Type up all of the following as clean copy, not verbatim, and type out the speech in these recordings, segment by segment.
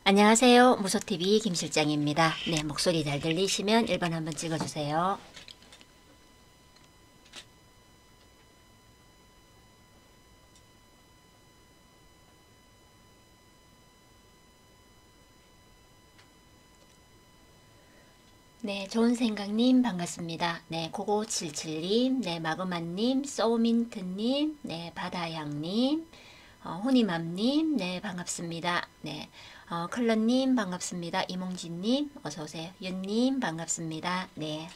안녕하세요. 무소TV 김실장입니다. 네, 목소리 잘 들리시면 1번 한번 찍어주세요. 네, 좋은생각님 반갑습니다. 네, 고고77님, 네, 마그마님, 소민트님, 네, 바다향님, 후니맘님, 네, 반갑습니다. 네, 클런님 반갑습니다. 이몽진님 어서오세요. 윤님 반갑습니다. 네.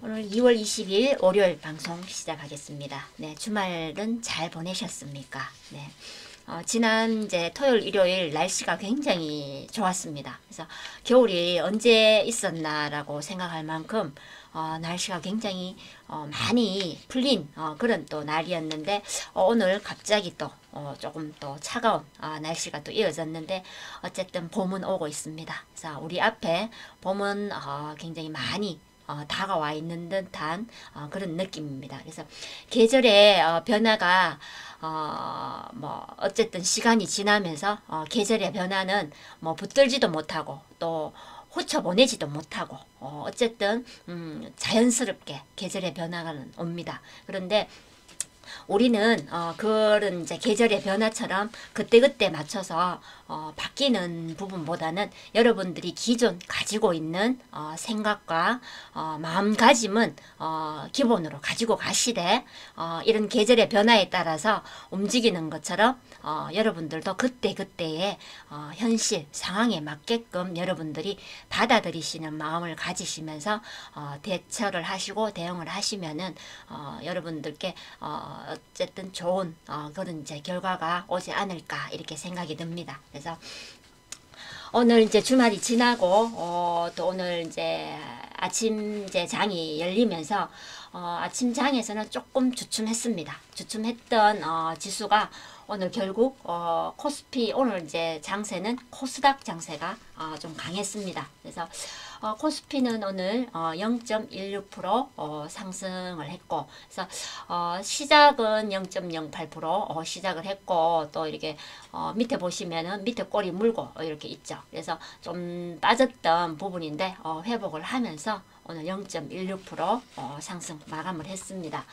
오늘 2월 20일 월요일 방송 시작하겠습니다. 네, 주말은 잘 보내셨습니까? 네. 지난 이제 토요일, 일요일 날씨가 굉장히 좋았습니다. 그래서 겨울이 언제 있었나라고 생각할 만큼 날씨가 굉장히 많이 풀린 그런 또 날이었는데 오늘 갑자기 또 조금 또 차가운 날씨가 또 이어졌는데 어쨌든 봄은 오고 있습니다. 그래서 우리 앞에 봄은 굉장히 많이 다가와 있는 듯한 그런 느낌입니다. 그래서 계절의 변화가 뭐 어쨌든 시간이 지나면서 계절의 변화는 뭐 붙들지도 못하고 또 훑어보내지도 못하고 어쨌든 자연스럽게 계절의 변화가 옵니다. 그런데 우리는 그런 이제 계절의 변화처럼 그때그때 맞춰서 바뀌는 부분보다는 여러분들이 기존 가지고 있는 생각과 마음가짐은 기본으로 가지고 가시되 이런 계절의 변화에 따라서 움직이는 것처럼 여러분들도 그때그때의 현실 상황에 맞게끔 여러분들이 받아들이시는 마음을 가지시면서 대처를 하시고 대응을 하시면은 여러분들께 어쨌든 좋은 그런 이제 결과가 오지 않을까 이렇게 생각이 듭니다. 그래서 오늘 이제 주말이 지나고 또 오늘 이제 아침 이제 장이 열리면서 아침 장에서는 조금 주춤했습니다. 주춤했던 지수가 오늘 결국 코스피 오늘 이제 장세는 코스닥 장세가 좀 강했습니다. 그래서 코스피는 오늘 0.16% 상승을 했고, 그래서 시작은 0.08% 시작을 했고, 또 이렇게 밑에 보시면은 밑에 꼬리 물고 이렇게 있죠. 그래서 좀 빠졌던 부분인데 회복을 하면서 오늘 0.16% 상승 마감을 했습니다.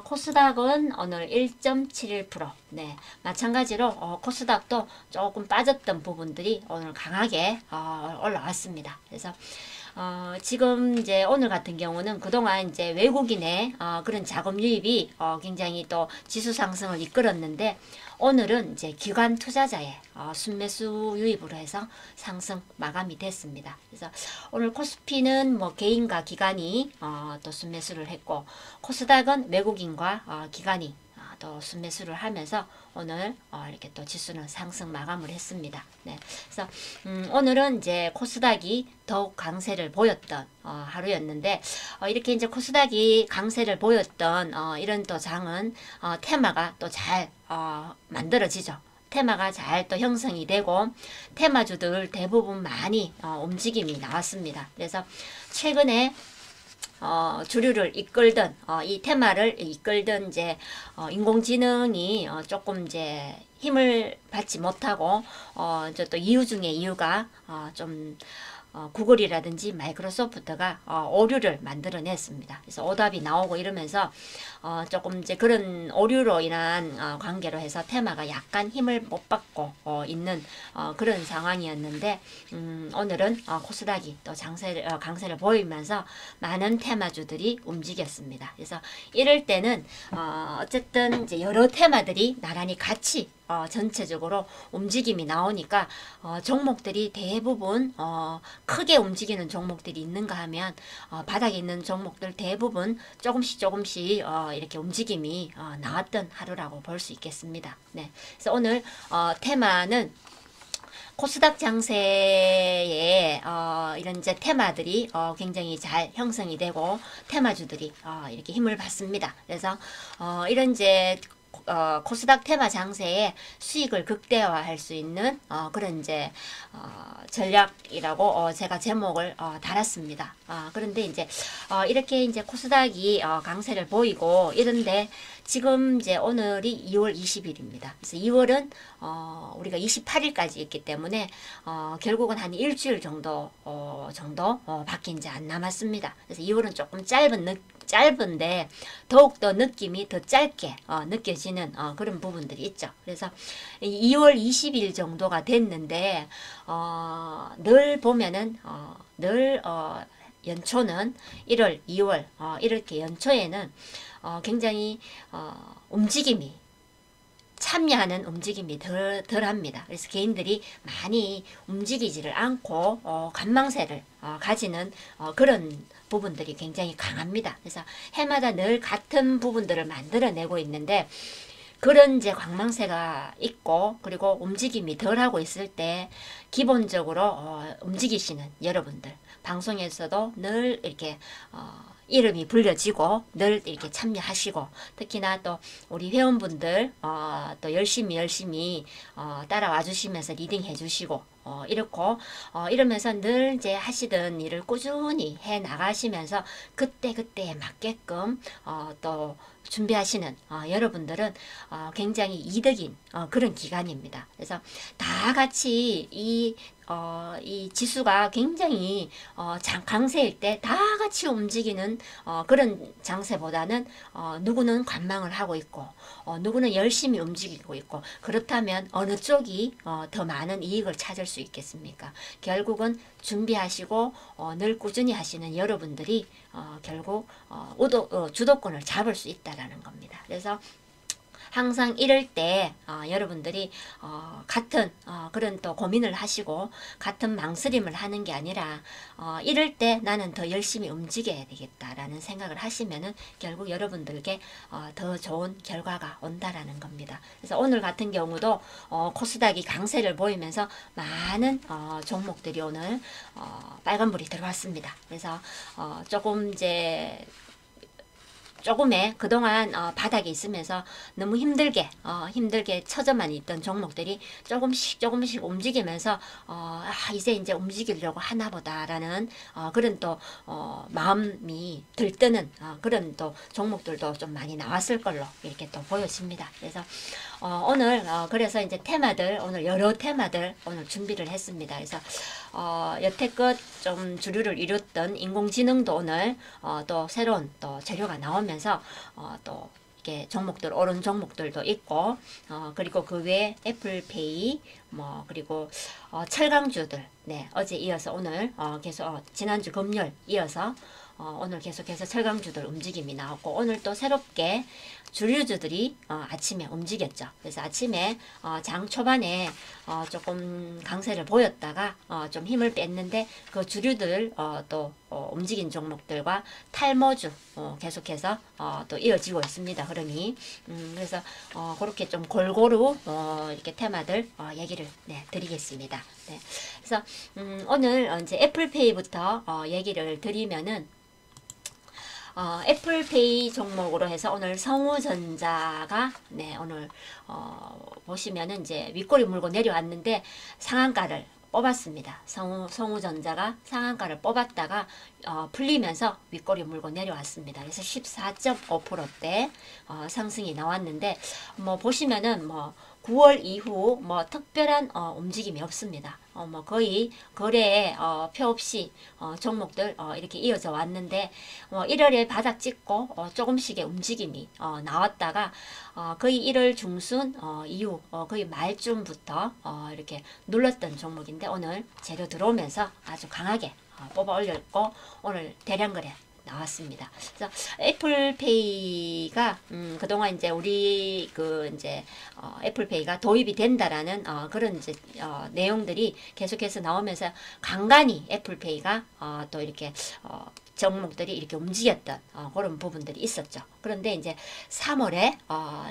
코스닥은 오늘 1.71%. 네, 마찬가지로 코스닥도 조금 빠졌던 부분들이 오늘 강하게 올라왔습니다. 그래서 지금 이제 오늘 같은 경우는 그동안 이제 외국인의 그런 자금 유입이 굉장히 또 지수 상승을 이끌었는데 오늘은 이제 기관 투자자의 순매수 유입으로 해서 상승 마감이 됐습니다. 그래서 오늘 코스피는 뭐 개인과 기관이 또 순매수를 했고 코스닥은 외국인과 기관이 또 순매수를 하면서 오늘 이렇게 또 지수는 상승 마감을 했습니다. 네. 그래서 오늘은 이제 코스닥이 더욱 강세를 보였던 하루였는데 이렇게 이제 코스닥이 강세를 보였던 이런 또 장은 테마가 또 잘 만들어지죠. 테마가 잘 또 형성이 되고 테마주들 대부분 많이 움직임이 나왔습니다. 그래서 최근에 주류를 이끌던 이 테마를 이끌던 이제 인공지능이 조금 이제 힘을 받지 못하고 이제 또 이유 중에 이유가 좀 구글이라든지 마이크로소프트가 오류를 만들어냈습니다. 그래서 오답이 나오고 이러면서 조금 이제 그런 오류로 인한 관계로 해서 테마가 약간 힘을 못 받고 있는 그런 상황이었는데 오늘은 코스닥이 또 강세를 보이면서 많은 테마주들이 움직였습니다. 그래서 이럴 때는 어쨌든 이제 여러 테마들이 나란히 같이 전체적으로 움직임이 나오니까 종목들이 대부분 크게 움직이는 종목들이 있는가 하면 바닥에 있는 종목들 대부분 조금씩 이렇게 움직임이 나왔던 하루라고 볼 수 있겠습니다. 네. 그래서 오늘 테마는 코스닥 장세에 이런 이제 테마들이 굉장히 잘 형성이 되고 테마주들이 이렇게 힘을 받습니다. 그래서 이런 이제 코스닥 테마 장세에 수익을 극대화할 수 있는 그런 이제 전략이라고 제가 제목을 달았습니다. 그런데 이제 이렇게 이제 코스닥이 강세를 보이고 이런데 지금 이제 오늘이 2월 20일입니다. 그래서 2월은 우리가 28일까지 있기 때문에 결국은 한 일주일 정도 밖에 이제 안 남았습니다. 그래서 2월은 조금 짧은데 더욱더 느낌이 더 짧게 느껴지는 그런 부분들이 있죠. 그래서 2월 20일 정도가 됐는데 늘 보면은 늘 연초는 1월, 2월 이렇게 연초에는 굉장히 움직임이 참여하는 움직임이 덜합니다. 그래서 개인들이 많이 움직이지를 않고 관망세를 가지는 그런 부분들이 굉장히 강합니다. 그래서 해마다 늘 같은 부분들을 만들어내고 있는데 그런 이제 관망세가 있고 그리고 움직임이 덜하고 있을 때 기본적으로 움직이시는 여러분들 방송에서도 늘 이렇게 이름이 불려지고 늘 이렇게 참여하시고 특히나 또 우리 회원분들 또 열심히 따라와 주시면서 리딩 해주시고 이러면서 늘 이제 하시던 일을 꾸준히 해 나가시면서 그때그때에 맞게끔 또 준비하시는 여러분들은 굉장히 이득인 그런 기간입니다. 그래서 다 같이 이 지수가 굉장히 강세일 때 다 같이 움직이는 그런 장세보다는 누구는 관망을 하고 있고 누구는 열심히 움직이고 있고 그렇다면 어느 쪽이 더 많은 이익을 찾을 수 있겠습니까? 결국은 준비하시고 늘 꾸준히 하시는 여러분들이 결국 주도권을 잡을 수 있다라는 겁니다. 그래서 항상 이럴 때 여러분들이 같은 그런 또 고민을 하시고 같은 망설임을 하는 게 아니라 이럴 때 나는 더 열심히 움직여야 되겠다라는 생각을 하시면은 결국 여러분들께 더 좋은 결과가 온다라는 겁니다. 그래서 오늘 같은 경우도 코스닥이 강세를 보이면서 많은 종목들이 오늘 빨간불이 들어왔습니다. 그래서 조금 이제 조금의 그동안 바닥에 있으면서 너무 힘들게 처져만 있던 종목들이 조금씩 움직이면서 이제 움직이려고 하나보다라는 그런 또 마음이 들뜨는 그런 또 종목들도 좀 많이 나왔을 걸로 이렇게 또 보여집니다. 그래서 오늘 그래서 이제 테마들 오늘 여러 테마들 오늘 준비를 했습니다. 그래서 여태껏 좀 주류를 이뤘던 인공지능도 오늘 또 새로운 또 재료가 나오면서 또 이렇게 종목들 오른 종목들도 있고 그리고 그 외에 애플페이 뭐 그리고 철강주들 어제 이어서 오늘 계속 지난주 금요일 이어서 오늘 계속해서 철강주들 움직임이 나왔고 오늘 또 새롭게 주류주들이 아침에 움직였죠. 그래서 아침에 장 초반에 조금 강세를 보였다가 좀 힘을 뺐는데 그 주류들 또 움직인 종목들과 탈모주 계속해서 또 이어지고 있습니다. 흐름이 그래서 그렇게 좀 골고루 이렇게 테마들 얘기를 드리겠습니다. 그래서 오늘 이제 애플페이부터 얘기를 드리면은 애플페이 종목으로 해서 오늘 성우전자가 오늘 보시면은 이제 윗꼬리 물고 내려왔는데 상한가를 뽑았습니다. 성우전자가 상한가를 뽑았다가 풀리면서 윗꼬리 물고 내려왔습니다. 그래서 14.5%대 상승이 나왔는데 뭐 보시면은 뭐 9월 이후 뭐 특별한 움직임이 없습니다. 뭐 거의 거래에 표 없이 종목들 이렇게 이어져 왔는데 1월에 바닥 찍고 조금씩의 움직임이 나왔다가 거의 1월 중순 이후 거의 말쯤부터 이렇게 눌렀던 종목인데 오늘 재료 들어오면서 아주 강하게 뽑아 올렸고 오늘 대량 거래 나왔습니다. 그래서 애플페이가 그동안 이제 우리 이제 애플페이가 도입이 된다라는 그런 이제 내용들이 계속해서 나오면서 간간히 애플페이가 또 이렇게 종목들이 이렇게 움직였던 그런 부분들이 있었죠. 그런데 이제 3월에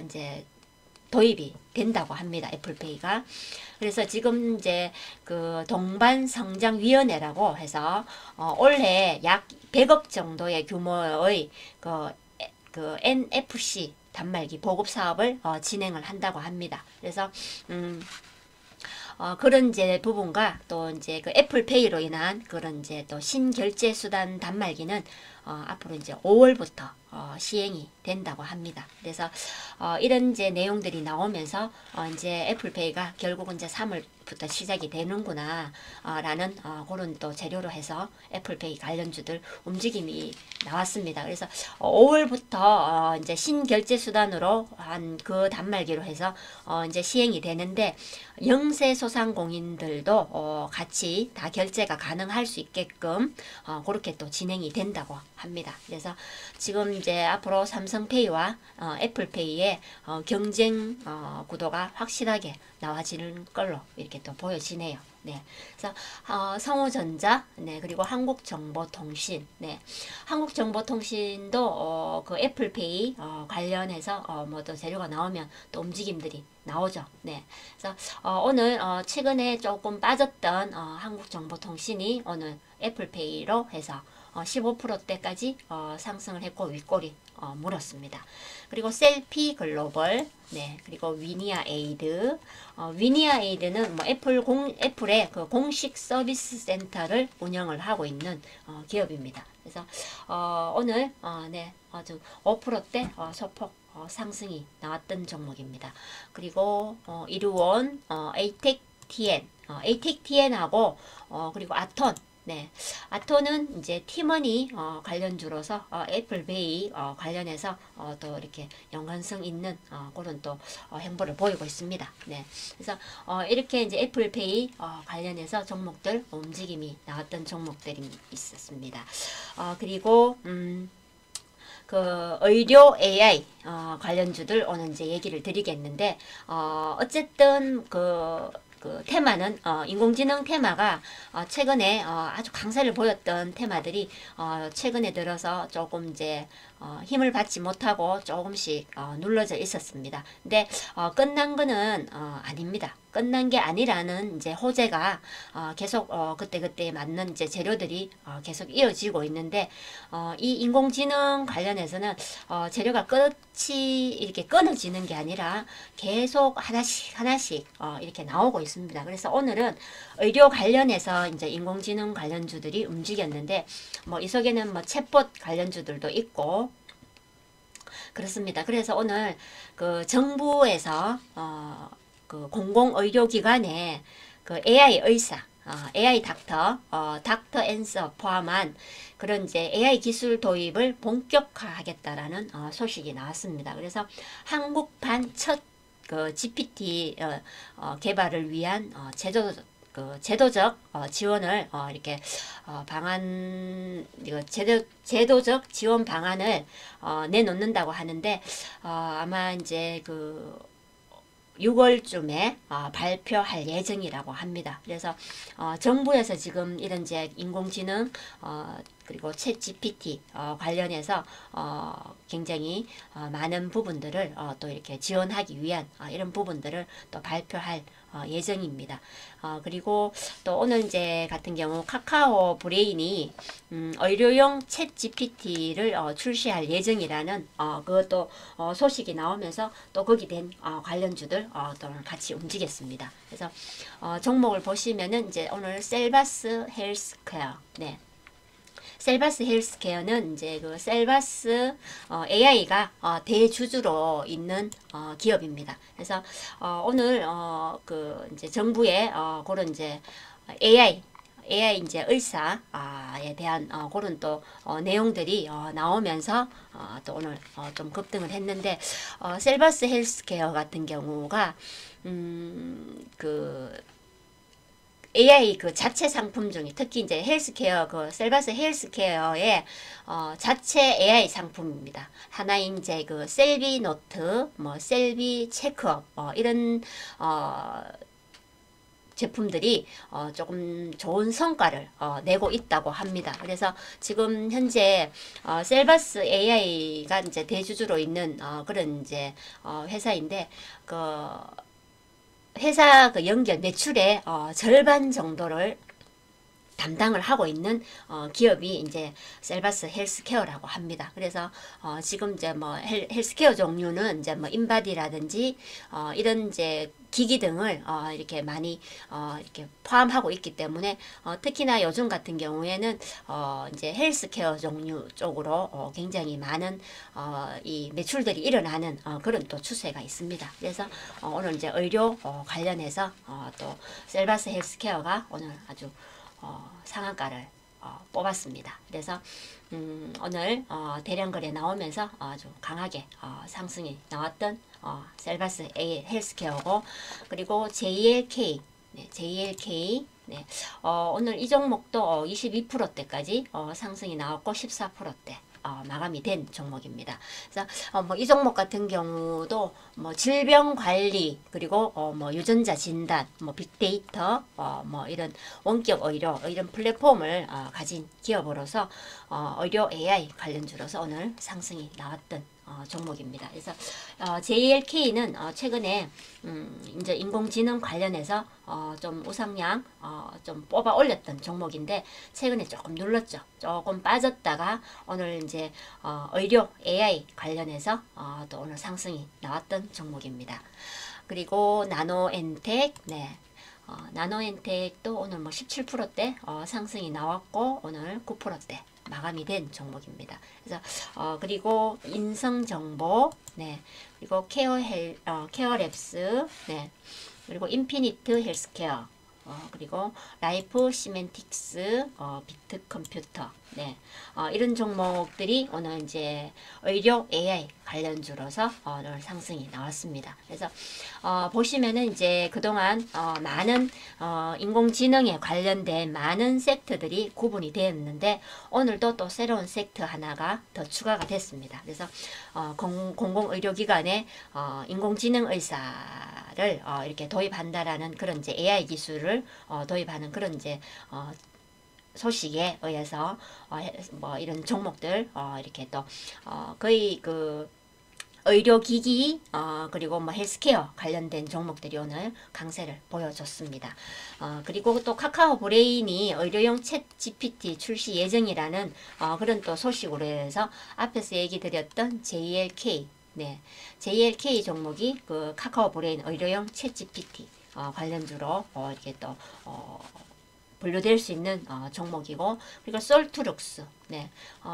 이제 도입이 된다고 합니다. 애플페이가. 그래서 지금 이제 그 동반성장위원회라고 해서 올해 약 100억 정도의 규모의 그 NFC 단말기 보급 사업을 진행을 한다고 합니다. 그래서 그런 이제 부분과 또 이제 그 애플페이로 인한 그런 이제 또 신결제 수단 단말기는 앞으로 이제 5월부터 시행이 된다고 합니다. 그래서 이런 이제 내용들이 나오면서 이제 애플페이가 결국은 이제 3월부터 시작이 되는구나 라는 그런 또 재료로 해서 애플페이 관련주들 움직임이 나왔습니다. 그래서 5월부터 이제 신결제 수단으로 한 그 단말기로 해서 이제 시행이 되는데 영세 소상공인들도 같이 다 결제가 가능할 수 있게끔 그렇게 또 진행이 된다고 합니다. 그래서 지금 이제 앞으로 삼성페이와 애플페이의 경쟁 구도가 확실하게 나와지는 걸로 이렇게 또 보여지네요. 네, 그래서 성호전자, 네, 그리고 한국정보통신, 네, 한국정보통신도 그 애플페이 관련해서 뭐 또 재료가 나오면 또 움직임들이 나오죠. 네, 그래서 오늘 최근에 조금 빠졌던 한국정보통신이 오늘 애플페이로 해서 15%대까지 상승을 했고 윗꼬리 물었습니다. 그리고 셀피 글로벌, 네, 그리고 위니아 에이드, 위니아 에이드는 뭐 애플의 그 공식 서비스 센터를 운영을 하고 있는 기업입니다. 그래서 오늘 네, 아주 5%대 소폭 상승이 나왔던 종목입니다. 그리고 이루온, 에이텍TN하고 그리고 아톤, 네, 아톤은 이제 티머니 관련주로서 애플페이 관련해서 또 이렇게 연관성 있는 그런 또 행보를 보이고 있습니다. 네, 그래서 이렇게 이제 애플페이 관련해서 종목들 움직임이 나왔던 종목들이 있었습니다. 그리고 그 의료 AI 관련주들 오늘 이제 얘기를 드리겠는데 어쨌든 그 테마는 인공지능 테마가 최근에 아주 강세를 보였던 테마들이 최근에 들어서 조금 이제 힘을 받지 못하고 조금씩 눌러져 있었습니다. 근데 끝난 거는 아닙니다. 끝난 게 아니라는 이제 호재가 계속 그때그때 맞는 이제 재료들이 계속 이어지고 있는데 이 인공지능 관련해서는 재료가 끝이 이렇게 끊어지는 게 아니라 계속 하나씩 이렇게 나오고 있습니다. 그래서 오늘은 의료 관련해서 이제 인공지능 관련주들이 움직였는데 뭐 이 속에는 뭐 챗봇 관련주들도 있고 그렇습니다. 그래서 오늘 그 정부에서 그 공공의료기관에 그 AI 의사, AI 닥터 앤서 포함한 그런 이제 AI 기술 도입을 본격화하겠다라는 소식이 나왔습니다. 그래서 한국판 첫 그 GPT 개발을 위한 제도적 지원을 이렇게 이거 제도적 지원 방안을 내놓는다고 하는데 아마 이제 그 6월쯤에 발표할 예정이라고 합니다. 그래서 정부에서 지금 이런 이제 인공지능 그리고 챗 GPT 관련해서 굉장히 많은 부분들을 또 이렇게 지원하기 위한 이런 부분들을 또 발표할 예정입니다. 그리고 또 오늘 이제 같은 경우 카카오 브레인이 의료용 챗 GPT를 출시할 예정이라는 그것도 소식이 나오면서 또 거기 된 관련주들 또 같이 움직였습니다. 그래서 종목을 보시면은 이제 오늘 셀바스 헬스케어, 네. 셀바스 헬스케어는 이제 그 셀바스 AI가 대주주로 있는 기업입니다. 그래서 오늘 그 이제 정부의 그런 이제 AI 이제 의사에 대한 그런 또 내용들이 나오면서 또 오늘 좀 급등을 했는데 셀바스 헬스케어 같은 경우가 그 AI 그 자체 상품 중에 특히 이제 헬스케어 그 셀바스 헬스케어의 자체 AI 상품입니다. 하나인 이제 그 셀비 노트, 뭐 셀비 체크업 이런 제품들이 조금 좋은 성과를 내고 있다고 합니다. 그래서 지금 현재 셀바스 AI가 이제 대주주로 있는 그런 이제 회사인데 그 회사 그 연결 매출의 절반 정도를 담당을 하고 있는 기업이 이제 셀바스 헬스케어라고 합니다. 그래서 지금 이제 뭐 헬스케어 종류는 이제 뭐 인바디라든지 이런 이제 기기 등을 이렇게 많이 이렇게 포함하고 있기 때문에 특히나 요즘 같은 경우에는 이제 헬스케어 종류 쪽으로 굉장히 많은 이 매출들이 일어나는 그런 또 추세가 있습니다. 그래서 오늘 이제 의료 관련해서 또 셀바스 헬스케어가 오늘 아주 상한가를 뽑았습니다. 그래서 오늘 대량 거래 나오면서 아주 강하게 상승이 나왔던 셀바스 A 헬스케어고, 그리고 JLK, 네, JLK, 네, 오늘 이 종목도 22%대까지 상승이 나왔고 14%대 마감이 된 종목입니다. 그래서 뭐 이 종목 같은 경우도 뭐 질병 관리, 그리고 뭐 유전자 진단, 뭐 빅데이터, 뭐 이런 원격 의료 이런 플랫폼을 가진 기업으로서 의료 AI 관련주로서 오늘 상승이 나왔던 종목입니다. 그래서 JLK는 최근에 이제 인공지능 관련해서 좀 우상향 좀 뽑아 올렸던 종목인데 최근에 조금 눌렀죠. 조금 빠졌다가 오늘 이제 의료 AI 관련해서 또 오늘 상승이 나왔던 종목입니다. 그리고 나노엔텍, 네. 나노엔텍도 오늘 뭐 17%대 상승이 나왔고 오늘 9%대 마감이 된 종목입니다. 그래서 그리고 인성정보, 네, 그리고 케어랩스, 네, 그리고 인피니트 헬스케어, 그리고 라이프 시멘틱스, 비트컴퓨터, 네, 이런 종목들이 오늘 이제 의료 AI 관련주로서 오늘 상승이 나왔습니다. 그래서 보시면은 이제 그동안 많은 인공지능에 관련된 많은 섹터들이 구분이 되었는데 오늘도 또 새로운 섹터 하나가 더 추가가 됐습니다. 그래서 공공의료기관에 인공지능 의사를 이렇게 도입한다라는 그런 이제 AI 기술을 도입하는 그런 이제 소식에 의해서 뭐 이런 종목들 이렇게 또 거의 그 의료기기 그리고 뭐 헬스케어 관련된 종목들이 오늘 강세를 보여줬습니다. 그리고 또 카카오 브레인이 의료용 챗 GPT 출시 예정이라는 그런 또 소식으로 해서 앞에서 얘기 드렸던 JLK, 네, JLK 종목이 그 카카오 브레인 의료용 챗 GPT 관련주로 이렇게 또 분류될 수 있는 종목이고, 그리고 솔트룩스, 네,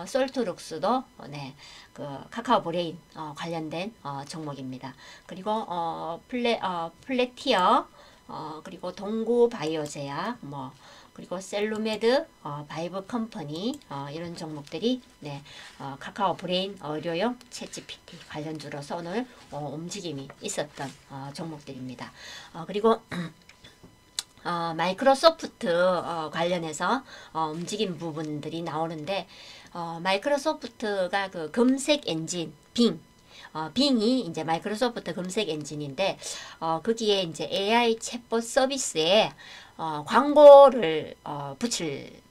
솔트룩스도 네, 그 카카오 브레인 관련된 종목입니다. 그리고 플래티어, 그리고 동구 바이오제약, 뭐 그리고 셀루메드, 바이브 컴퍼니 이런 종목들이 네, 카카오 브레인 의료용 챗GPT 관련주로서 오늘 움직임이 있었던 종목들입니다. 그리고 마이크로소프트 관련해서 움직인 부분들이 나오는데 마이크로소프트가 그 검색 엔진 빙이 이제 마이크로소프트 검색 엔진인데 거기에 이제 AI 챗봇 서비스에 광고를 붙일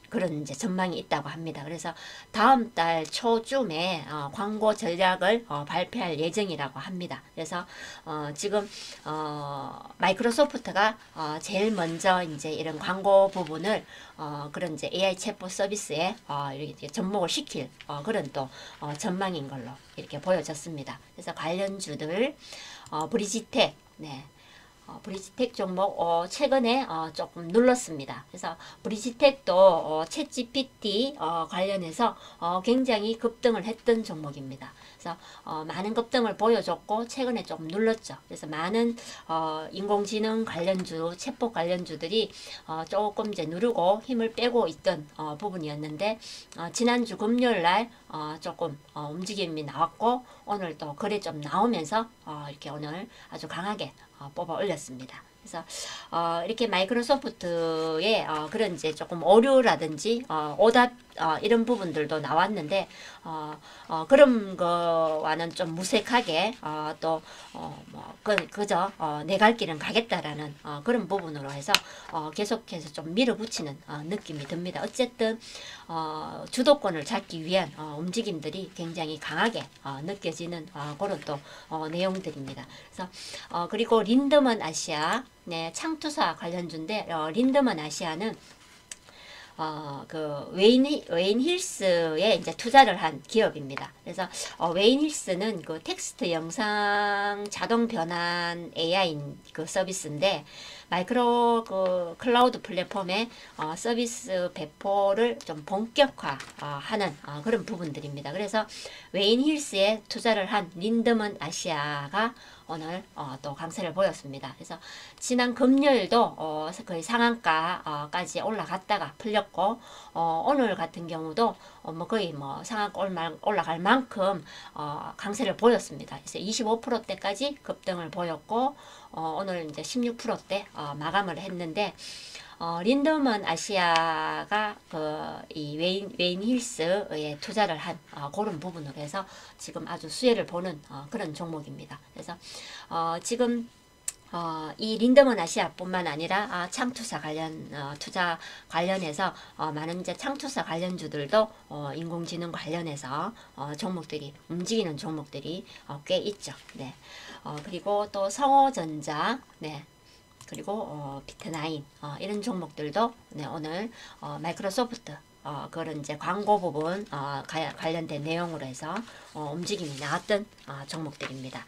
그런 이제 전망이 있다고 합니다. 그래서 다음 달 초쯤에 광고 전략을 발표할 예정이라고 합니다. 그래서 지금 마이크로소프트가 제일 먼저 이제 이런 광고 부분을 그런 이제 AI 챗봇 서비스에 이렇게 접목을 시킬 그런 또 전망인 걸로 이렇게 보여졌습니다. 그래서 관련주들 브리지텍, 네. 브리지텍 종목 최근에 조금 눌렀습니다. 그래서 브리지텍도 챗 GPT 관련해서 굉장히 급등을 했던 종목입니다. 그래서 많은 급등을 보여줬고 최근에 조금 눌렀죠. 그래서 많은 인공지능 관련주, 챗봇 관련주들이 조금 이제 누르고 힘을 빼고 있던 부분이었는데 지난주 금요일날 조금 움직임이 나왔고 오늘 또 거래 좀 나오면서 이렇게 오늘 아주 강하게 뽑아 올렸습니다. 그래서 이렇게 마이크로소프트의 그런 이제 조금 오류라든지 오답 이런 부분들도 나왔는데 그런 거와는 좀 무색하게 또 뭐 그저 내 갈 길은 가겠다라는 그런 부분으로 해서 계속해서 좀 밀어붙이는 느낌이 듭니다. 어쨌든 주도권을 잡기 위한 움직임들이 굉장히 강하게 느껴지는 그런 또 내용들입니다. 그래서 그리고 린드먼 아시아, 네, 창투사 관련주인데 린드먼 아시아는 그 웨인 힐스에 이제 투자를 한 기업입니다. 그래서 웨인 힐스는 그 텍스트 영상 자동 변환 AI 그 서비스인데 마이크로 그 클라우드 플랫폼의 서비스 배포를 좀 본격화 하는 그런 부분들입니다. 그래서 웨인 힐스에 투자를 한 린드먼 아시아가 오늘 또 강세를 보였습니다. 그래서 지난 금요일도 거의 상한가까지 올라갔다가 풀렸고 오늘 같은 경우도 뭐 거의 뭐 상한가 올라갈 만큼 강세를 보였습니다. 그래서 25%대까지 급등을 보였고 오늘 이제 16%대 마감을 했는데 린더먼 아시아가 이 웨인 힐스에 투자를 한 그런 부분으로 해서 지금 아주 수혜를 보는 그런 종목입니다. 그래서 지금 이 린더먼 아시아뿐만 아니라 창투사 관련 투자 관련해서 많은 이제 창투사 관련주들도 인공지능 관련해서 종목들이 움직이는 종목들이 꽤 있죠. 네. 그리고 또 성호전자, 네. 그리고 비트나인 이런 종목들도 네, 오늘 마이크로소프트 그런 이제 광고 부분 관련된 내용으로 해서 움직임이 나왔던 종목들입니다.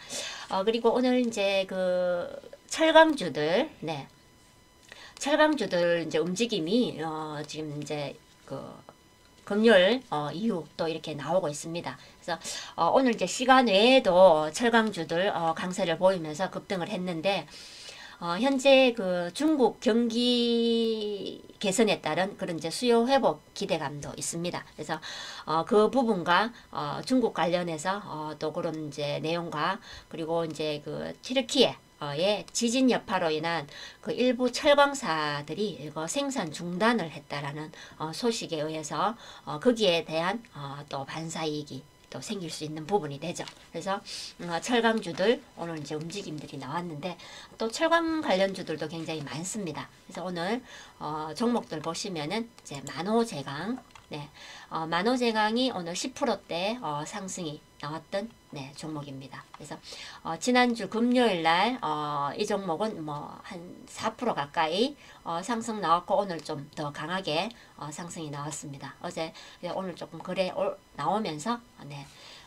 그리고 오늘 이제 그 철강주들, 네, 철강주들 이제 움직임이 지금 이제 그 금요일 이후 또 이렇게 나오고 있습니다. 그래서 오늘 이제 시간 외에도 철강주들 강세를 보이면서 급등을 했는데. 현재 그 중국 경기 개선에 따른 그런 이제 수요 회복 기대감도 있습니다. 그래서 그 부분과 중국 관련해서 또 그런 이제 내용과 그리고 이제 그 튀르키예의 지진 여파로 인한 그 일부 철강사들이 이거 생산 중단을 했다라는 소식에 의해서 거기에 대한 또 반사이익이 또 생길 수 있는 부분이 되죠. 그래서 철강주들 오늘 이제 움직임들이 나왔는데 또 철강 관련주들도 굉장히 많습니다. 그래서 오늘 종목들 보시면은 이제 만호제강, 네, 만호제강이 오늘 10%대 상승이 나왔던 네, 종목입니다. 그래서 지난주 금요일 날 이 종목은 뭐 한 4% 가까이 상승 나왔고 오늘 좀 더 강하게 상승이 나왔습니다. 어제 오늘 조금 거래 나오면서 네,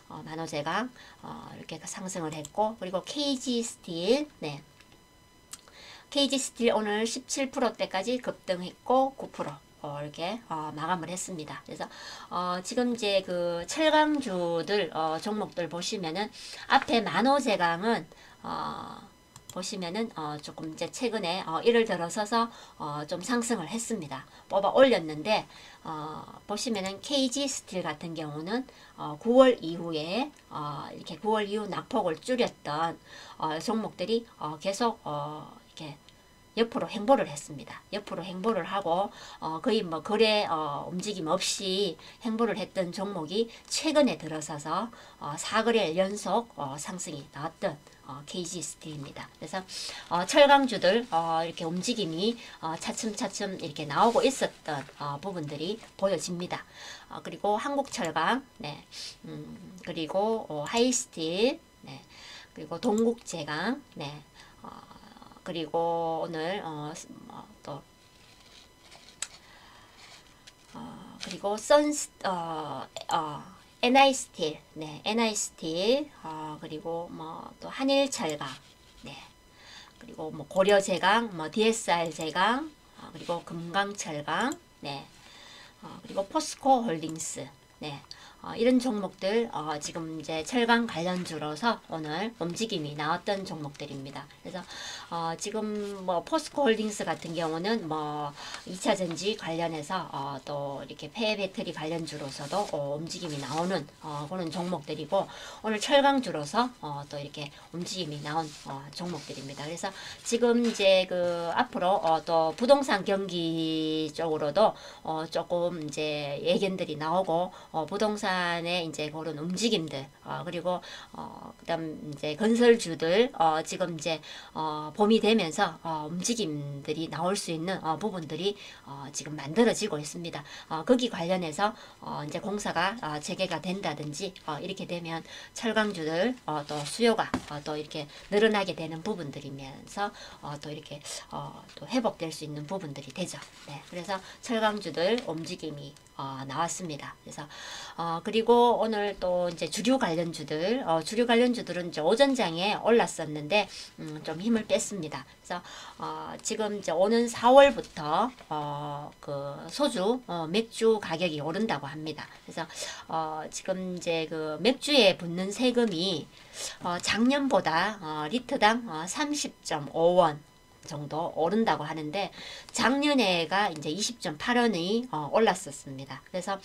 만호제강 이렇게 상승을 했고 그리고 KG 스틸, 네, KG 스틸 오늘 17%대까지 급등했고 9% 이렇게 마감을 했습니다. 그래서 지금 이제 그 철강주들 종목들 보시면은 앞에 만호제강은 보시면은 조금 이제 최근에 1월 들어서서 좀 상승을 했습니다. 뽑아 올렸는데 보시면은 KG 스틸 같은 경우는 9월 이후에 이렇게 9월 이후 낙폭을 줄였던 종목들이 계속 이렇게 옆으로 행보를 했습니다. 옆으로 행보를 하고 거의 뭐 거래 움직임 없이 행보를 했던 종목이 최근에 들어서서 4거래일 연속 상승이 나왔던 KG 스틸입니다. 그래서 철강주들 이렇게 움직임이 차츰차츰 이렇게 나오고 있었던 부분들이 보여집니다. 그리고 한국철강, 네, 그리고 하이스틸, 네, 그리고 동국제강, 네. 그리고 오늘 또 그리고 NI스틸, 네, NI스틸, 그리고 뭐 또 한일철강, 네, 그리고 뭐 고려제강, 뭐 DSR제강, 그리고 금강철강, 네, 그리고 포스코홀딩스, 네. 이런 종목들 지금 이제 철강 관련주로서 오늘 움직임이 나왔던 종목들입니다. 그래서 지금 뭐 포스코홀딩스 같은 경우는 뭐 2차 전지 관련해서 또 이렇게 폐 배터리 관련주로서도 움직임이 나오는 그런 종목들이고 오늘 철강주로서 또 이렇게 움직임이 나온 종목들입니다. 그래서 지금 이제 그 앞으로 또 부동산 경기 쪽으로도 조금 이제 예견들이 나오고 부동산 부동산의 이제 그런 움직임들, 그리고 그다음 이제 건설주들 지금 이제 봄이 되면서 움직임들이 나올 수 있는 부분들이 지금 만들어지고 있습니다. 거기 관련해서 이제 공사가 재개가 된다든지 이렇게 되면 철강주들 또 수요가 또 이렇게 늘어나게 되는 부분들이면서 또 이렇게 또 회복될 수 있는 부분들이 되죠. 네, 그래서 철강주들 움직임이 나왔습니다. 그래서 그리고 오늘 또 이제 주류 관련주들, 주류 관련주들은 이제 오전장에 올랐었는데 좀 힘을 뺐습니다. 그래서 지금 이제 오는 4월부터 그 소주, 맥주 가격이 오른다고 합니다. 그래서 지금 이제 그 맥주에 붙는 세금이 작년보다 리터당 30.5원 정도 오른다고 하는데 작년에가 이제 20.8원이 올랐었습니다. 그래서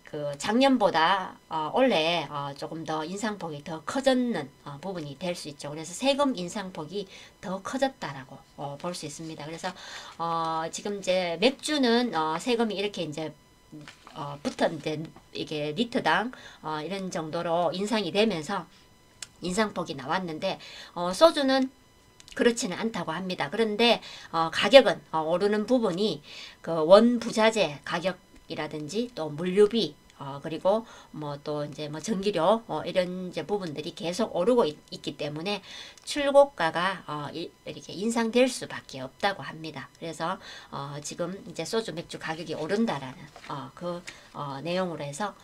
그 작년보다 올해 조금 더 인상폭이 더 커졌는 부분이 될 수 있죠. 그래서 세금 인상폭이 더 커졌다라고 볼 수 있습니다. 그래서 지금 이제 맥주는 세금이 이렇게 이제 부터 이제 이게 리터당 이런 정도로 인상이 되면서 인상폭이 나왔는데 소주는 그렇지는 않다고 합니다. 그런데 가격은 오르는 부분이 그 원부자재 가격이라든지 또 물류비 그리고 뭐 또 이제 뭐 전기료 이런 이제 부분들이 계속 오르고 있기 때문에 출고가가 이렇게 인상될 수밖에 없다고 합니다. 그래서 지금 이제 소주 맥주 가격이 오른다라는 그 내용으로 해서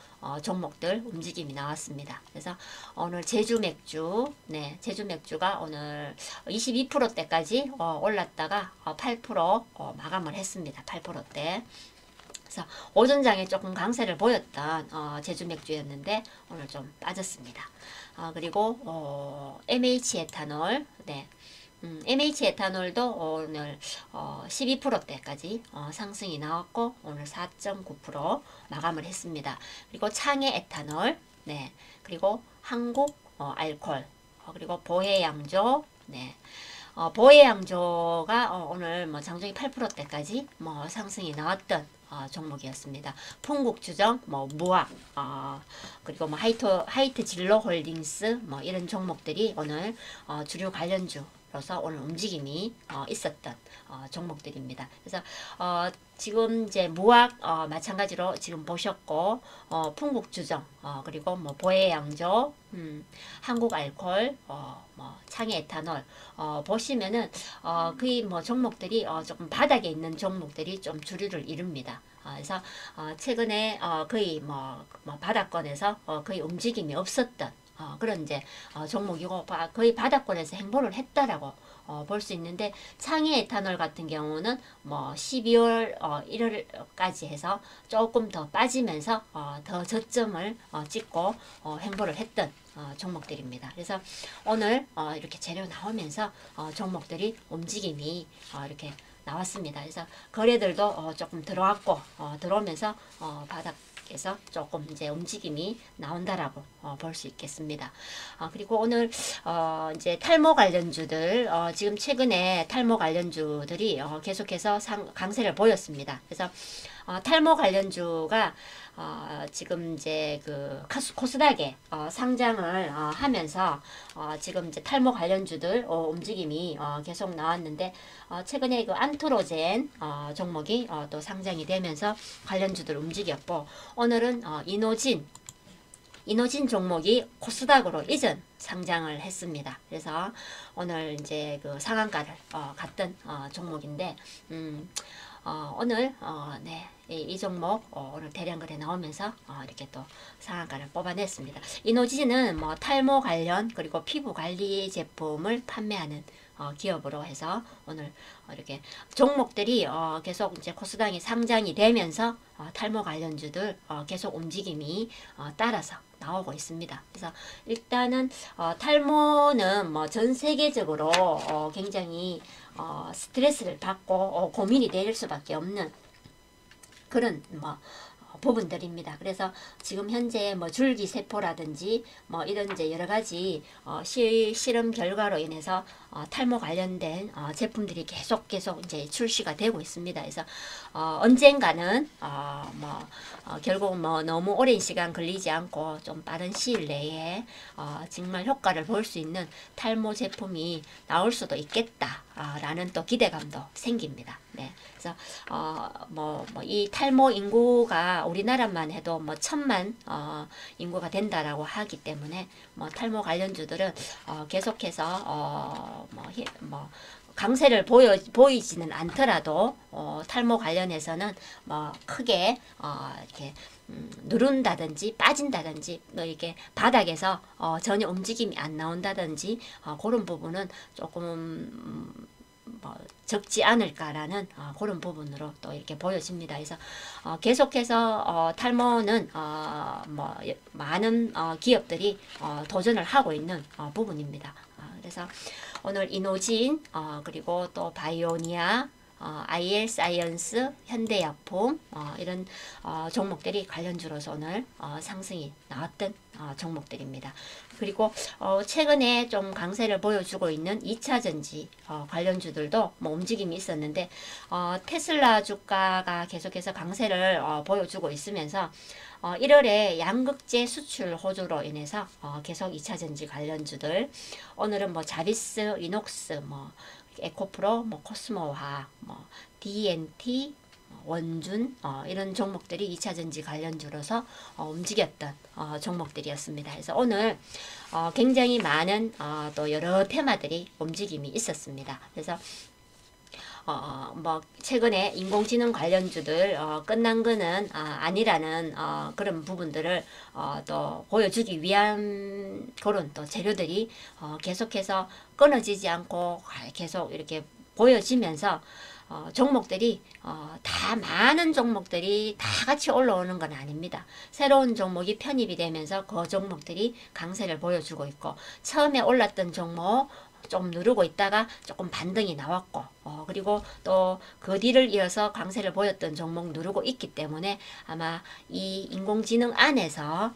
종목들 움직임이 나왔습니다. 그래서 오늘 제주 맥주, 네, 제주 맥주가 오늘 22%대까지 올랐다가 8% 마감을 했습니다. 8%대. 그래서 오전장에 조금 강세를 보였던 제주 맥주였는데 오늘 좀 빠졌습니다. 그리고 MH 에탄올, 네. MH 에탄올도 오늘 12%대까지 상승이 나왔고 오늘 4.9% 마감을 했습니다. 그리고 창해 에탄올, 네. 그리고 한국 알콜, 그리고 보혜양조, 네. 보혜양조가 오늘 뭐 장중에 8%대까지 뭐 상승이 나왔던 종목이었습니다. 풍국주정, 뭐 무학, 그리고 뭐 하이트 진로 홀딩스, 뭐 이런 종목들이 오늘 주류 관련주로서 오늘 움직임이 있었던 종목들입니다. 그래서 지금 이제 무학 마찬가지로 지금 보셨고 풍국주정, 그리고 뭐 보혜양조, 한국 알콜, 뭐 창해 에탄올 보시면은 거의 뭐 종목들이 조금 바닥에 있는 종목들이 좀 주류를 이룹니다. 그래서 최근에 거의 뭐 바닥권에서 거의 움직임이 없었던 그런 이제 종목이고 거의 바닥권에서 행보를 했다라고 볼 수 있는데 창해 에탄올 같은 경우는 뭐 12월 1월까지 해서 조금 더 빠지면서 더 저점을 찍고 행보를 했던 종목들입니다. 그래서 오늘 이렇게 재료 나오면서 종목들이 움직임이 이렇게 나왔습니다. 그래서 거래들도 조금 들어왔고 들어오면서 바닥에서 조금 이제 움직임이 나온다라고 볼 수 있겠습니다. 그리고 오늘 이제 탈모 관련주들 지금 최근에 탈모 관련주들이 계속해서 강세를 보였습니다. 그래서 탈모 관련주가 지금 이제 그 코스닥에 상장을 하면서 지금 이제 탈모 관련주들 움직임이 계속 나왔는데 최근에 그 안트로젠 종목이 또 상장이 되면서 관련주들 움직였고 오늘은 이노진 종목이 코스닥으로 이전 상장을 했습니다. 그래서 오늘 이제 그 상한가를 갔던 종목인데 오늘 네, 이 종목 오늘 대량 거래 나오면서 이렇게 또 상한가를 뽑아냈습니다. 이노진은 뭐 탈모 관련 그리고 피부 관리 제품을 판매하는 기업으로 해서 오늘 이렇게 종목들이 계속 이제 코스닥이 상장이 되면서 탈모 관련주들 계속 움직임이 따라서 나오고 있습니다. 그래서 일단은 탈모는 뭐 전 세계적으로 굉장히 스트레스를 받고 고민이 될 수밖에 없는 그런 뭐 부분들입니다. 그래서 지금 현재 뭐 줄기세포라든지 뭐 이런 이제 여러 가지 실험 결과로 인해서 탈모 관련된 제품들이 계속 이제 출시가 되고 있습니다. 그래서 언젠가는 결국 뭐 너무 오랜 시간 걸리지 않고 좀 빠른 시일 내에 정말 효과를 볼 수 있는 탈모 제품이 나올 수도 있겠다 라는 또 기대감도 생깁니다. 네. 그래서 이 탈모 인구가 우리나라만 해도 뭐 1000만 인구가 된다라고 하기 때문에 뭐 탈모 관련주들은 계속해서 강세를 보이지는 않더라도 탈모 관련해서는 뭐 크게 이렇게 누른다든지 빠진다든지 뭐 이렇게 바닥에서 전혀 움직임이 안 나온다든지 그런 부분은 조금 적지 않을까라는 그런 부분으로 또 이렇게 보여집니다. 그래서 계속해서 탈모는 많은 기업들이 도전을 하고 있는 부분입니다. 그래서 오늘 이노진 그리고 또 바이오니아 IL 사이언스, 현대약품 이런 종목들이 관련주로서 오늘 상승이 나왔던 종목들입니다. 그리고 최근에 좀 강세를 보여주고 있는 2차전지 관련주들도 뭐 움직임이 있었는데 테슬라 주가가 계속해서 강세를 보여주고 있으면서 1월에 양극재 수출 호조로 인해서 계속 2차전지 관련주들 오늘은 뭐 자비스, 이녹스, 뭐 에코프로, 뭐 코스모화학, 뭐 DNT, 원준 이런 종목들이 2차전지 관련주로서 움직였던 종목들이었습니다. 그래서 오늘 굉장히 많은 또 여러 테마들이 움직임이 있었습니다. 그래서 최근에 인공지능 관련주들 끝난 거는 아니라는 그런 부분들을 또 보여주기 위한 그런 또 재료들이 계속해서 끊어지지 않고 계속 이렇게 보여지면서 종목들이 다 많은 종목들이 다 같이 올라오는 건 아닙니다. 새로운 종목이 편입이 되면서 그 종목들이 강세를 보여주고 있고 처음에 올랐던 종목 좀 누르고 있다가 조금 반등이 나왔고 그리고 또 그 뒤를 이어서 강세를 보였던 종목 누르고 있기 때문에 아마 이 인공지능 안에서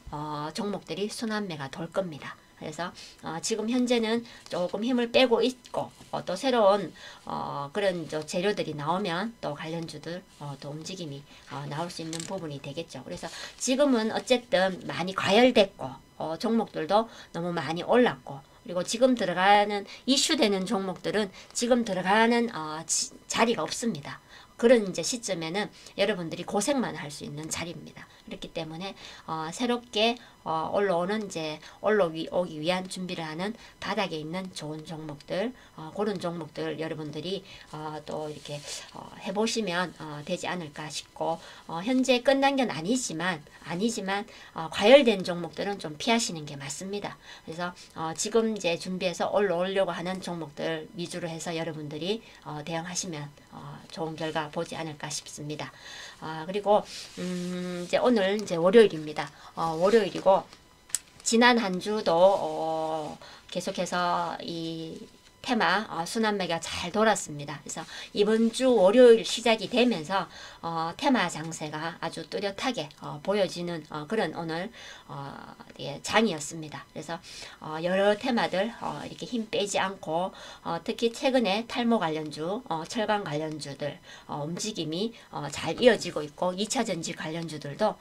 종목들이 순환매가 돌 겁니다. 그래서 지금 현재는 조금 힘을 빼고 있고 또 새로운 그런 재료들이 나오면 또 관련주들 또 움직임이 나올 수 있는 부분이 되겠죠. 그래서 지금은 어쨌든 많이 과열됐고 종목들도 너무 많이 올랐고 그리고 지금 들어가는 이슈되는 종목들은 지금 들어가는 자리가 없습니다. 그런 이제 시점에는 여러분들이 고생만 할 수 있는 자리입니다. 그렇기 때문에 새롭게 올라오는 이제 올라오기 위한 준비를 하는 바닥에 있는 좋은 종목들 그런 종목들 여러분들이 또 이렇게 해보시면 되지 않을까 싶고 현재 끝난 건 아니지만 과열된 종목들은 좀 피하시는 게 맞습니다. 그래서 지금 이제 준비해서 올라오려고 하는 종목들 위주로 해서 여러분들이 대응하시면 좋은 결과 보지 않을까 싶습니다. 그리고 이제 오늘 이제 월요일입니다. 월요일이고 지난 한 주도 계속해서 이 테마 순환매가 잘 돌았습니다. 그래서 이번 주 월요일 시작이 되면서 테마 장세가 아주 뚜렷하게 보여지는 그런 오늘 장이었습니다. 그래서 여러 테마들 이렇게 힘 빼지 않고 특히 최근에 탈모 관련주, 철강 관련주들 움직임이 잘 이어지고 있고 2차전지 관련주들도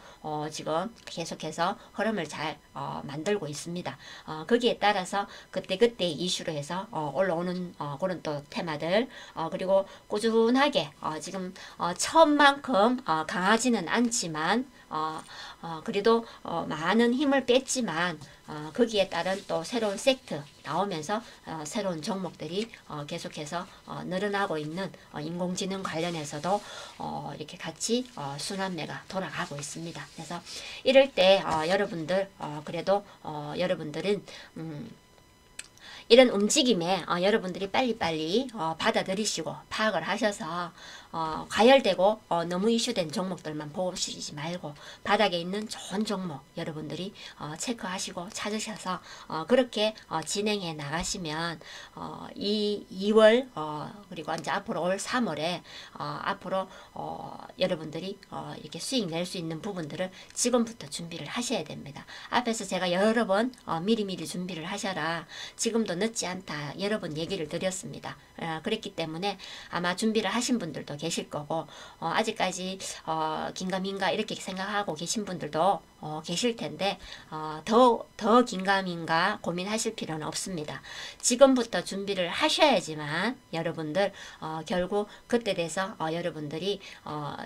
지금 계속해서 흐름을 잘 만들고 있습니다. 거기에 따라서 그때그때 이슈로 해서 올라오는 그런 또 테마들 그리고 꾸준하게 지금 처음만큼 강하지는 않지만 그래도 많은 힘을 뺐지만 거기에 따른 또 새로운 섹트 나오면서 새로운 종목들이 계속해서 늘어나고 있는 인공지능 관련해서도 이렇게 같이 순환매가 돌아가고 있습니다. 그래서 이럴 때 여러분들 그래도 여러분들은 이런 움직임에 여러분들이 빨리빨리 받아들이시고 파악을 하셔서 과열되고 너무 이슈된 종목들만 보시지 말고 바닥에 있는 좋은 종목 여러분들이 체크하시고 찾으셔서 그렇게 진행해 나가시면 이 2월 그리고 이제 앞으로 올 3월에 앞으로 여러분들이 이렇게 수익 낼 수 있는 부분들을 지금부터 준비를 하셔야 됩니다. 앞에서 제가 여러 번 미리미리 준비를 하셔라, 지금도 늦지 않다 여러 번 얘기를 드렸습니다. 그랬기 때문에 아마 준비를 하신 분들도 계실 거고 아직까지 긴가민가 이렇게 생각하고 계신 분들도 계실 텐데 더 긴가민가 고민하실 필요는 없습니다. 지금부터 준비를 하셔야지만 여러분들 결국 그때 돼서 여러분들이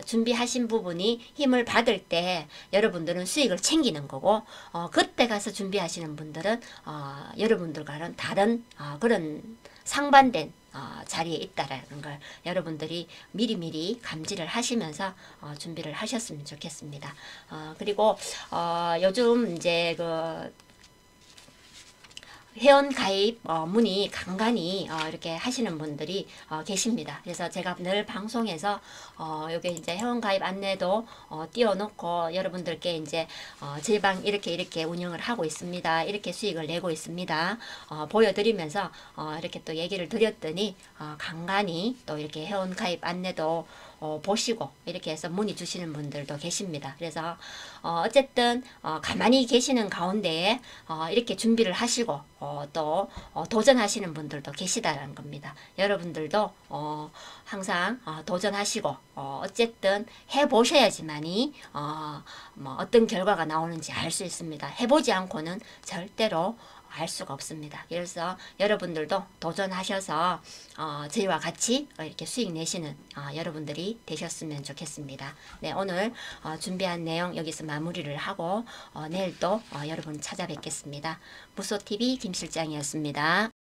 준비하신 부분이 힘을 받을 때 여러분들은 수익을 챙기는 거고 그때 가서 준비하시는 분들은 여러분들과는 다른 그런 상반된 자리에 있다라는 걸 여러분들이 미리미리 감지를 하시면서 준비를 하셨으면 좋겠습니다. 그리고 요즘 이제 그 회원 가입 문의 간간히 이렇게 하시는 분들이 계십니다. 그래서 제가 늘 방송에서 여기 이제 회원 가입 안내도 띄워놓고 여러분들께 이제 제 방 이렇게 운영을 하고 있습니다. 이렇게 수익을 내고 있습니다. 보여드리면서 이렇게 또 얘기를 드렸더니 간간히 또 이렇게 회원 가입 안내도 보시고 이렇게 해서 문의 주시는 분들도 계십니다. 그래서 어쨌든 가만히 계시는 가운데에 이렇게 준비를 하시고 또 도전하시는 분들도 계시다는 겁니다. 여러분들도 항상 도전하시고 어쨌든 해보셔야지만이 뭐 어떤 결과가 나오는지 알 수 있습니다. 해보지 않고는 절대로 알 수가 없습니다. 그래서 여러분들도 도전하셔서 저희와 같이 이렇게 수익 내시는 여러분들이 되셨으면 좋겠습니다. 네, 오늘 준비한 내용 여기서 마무리를 하고 내일 또 여러분 찾아뵙겠습니다. 무소TV 김실장이었습니다.